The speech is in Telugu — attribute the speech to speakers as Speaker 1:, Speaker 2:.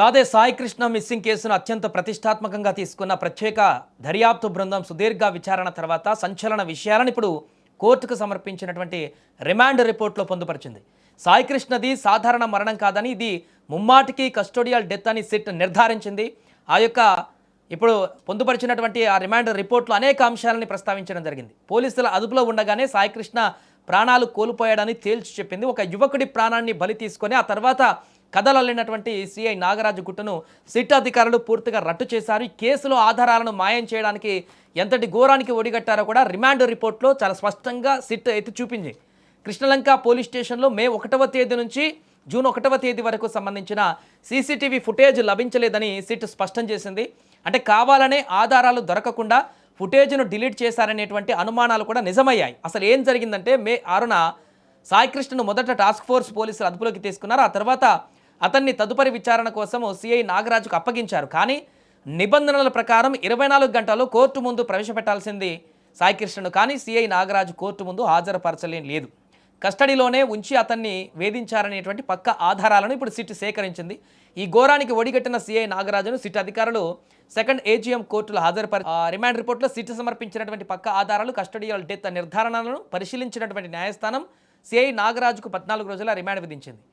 Speaker 1: అదే సాయికృష్ణ మిస్సింగ్ కేసును అత్యంత ప్రతిష్టాత్మకంగా తీసుకున్న ప్రత్యేక దర్యాప్తు బృందం సుదీర్ఘ విచారణ తర్వాత సంచలన విషయాలను ఇప్పుడు కోర్టుకు సమర్పించినటువంటి రిమాండ్ రిపోర్ట్లో పొందుపరిచింది. సాయికృష్ణది సాధారణ మరణం కాదని, ఇది ముమ్మాటికి కస్టోడియల్ డెత్ అని సిట్ నిర్ధారించింది. ఆ యొక్క ఇప్పుడు పొందుపరిచినటువంటి ఆ రిమాండ్ రిపోర్ట్లో అనేక అంశాలని ప్రస్తావించడం జరిగింది. పోలీసుల అదుపులో ఉండగానే సాయికృష్ణ ప్రాణాలు కోల్పోయాడని తేల్చి చెప్పింది. ఒక యువకుడి ప్రాణాన్ని బలి తీసుకొని ఆ తర్వాత కథలల్లినటువంటి సిఐ నాగరాజు గుట్టను సిట్ అధికారులు పూర్తిగా రట్టు చేశారు. ఈ కేసులో ఆధారాలను మాయం చేయడానికి ఎంతటి ఘోరానికి ఒడిగట్టారో కూడా రిమాండ్ రిపోర్ట్లో చాలా స్పష్టంగా సిట్ ఎత్తి చూపింది. కృష్ణలంక పోలీస్ స్టేషన్లో మే 1వ తేదీ నుంచి జూన్ 1వ తేదీ వరకు సంబంధించిన సీసీటీవీ ఫుటేజ్ లభించలేదని సిట్ స్పష్టం చేసింది. అంటే కావాలనే ఆధారాలు దొరకకుండా ఫుటేజ్ను డిలీట్ చేశారనేటువంటి అనుమానాలు కూడా నిజమయ్యాయి. అసలు ఏం జరిగిందంటే మే 6న సాయికృష్ణను మొదట టాస్క్ ఫోర్స్ పోలీసులు అదుపులోకి తీసుకున్నారు. ఆ తర్వాత అతన్ని తదుపరి విచారణ కోసం సిఐ నాగరాజుకు అప్పగించారు. కానీ నిబంధనల ప్రకారం 24 గంటల్లో కోర్టు ముందు ప్రవేశపెట్టాల్సింది సాయికృష్ణను. కానీ సిఐ నాగరాజు కోర్టు ముందు హాజరుపరచలేదు. కస్టడీలోనే ఉంచి అతన్ని వేధించారనేటువంటి పక్క ఆధారాలను ఇప్పుడు సిట్ సేకరించింది. ఈ ఘోరానికి ఒడిగట్టిన సిఐ నాగరాజును సిట్ అధికారులు సెకండ్ ఏజీఎం కోర్టులో రిమాండ్ రిపోర్ట్లో సిట్ సమర్పించినటువంటి పక్క ఆధారాలు, కస్టడియల్ డెత్ నిర్ధారణలను పరిశీలించినటువంటి న్యాయస్థానం సిఐ నాగరాజుకు 14 రోజుల రిమాండ్ విధించింది.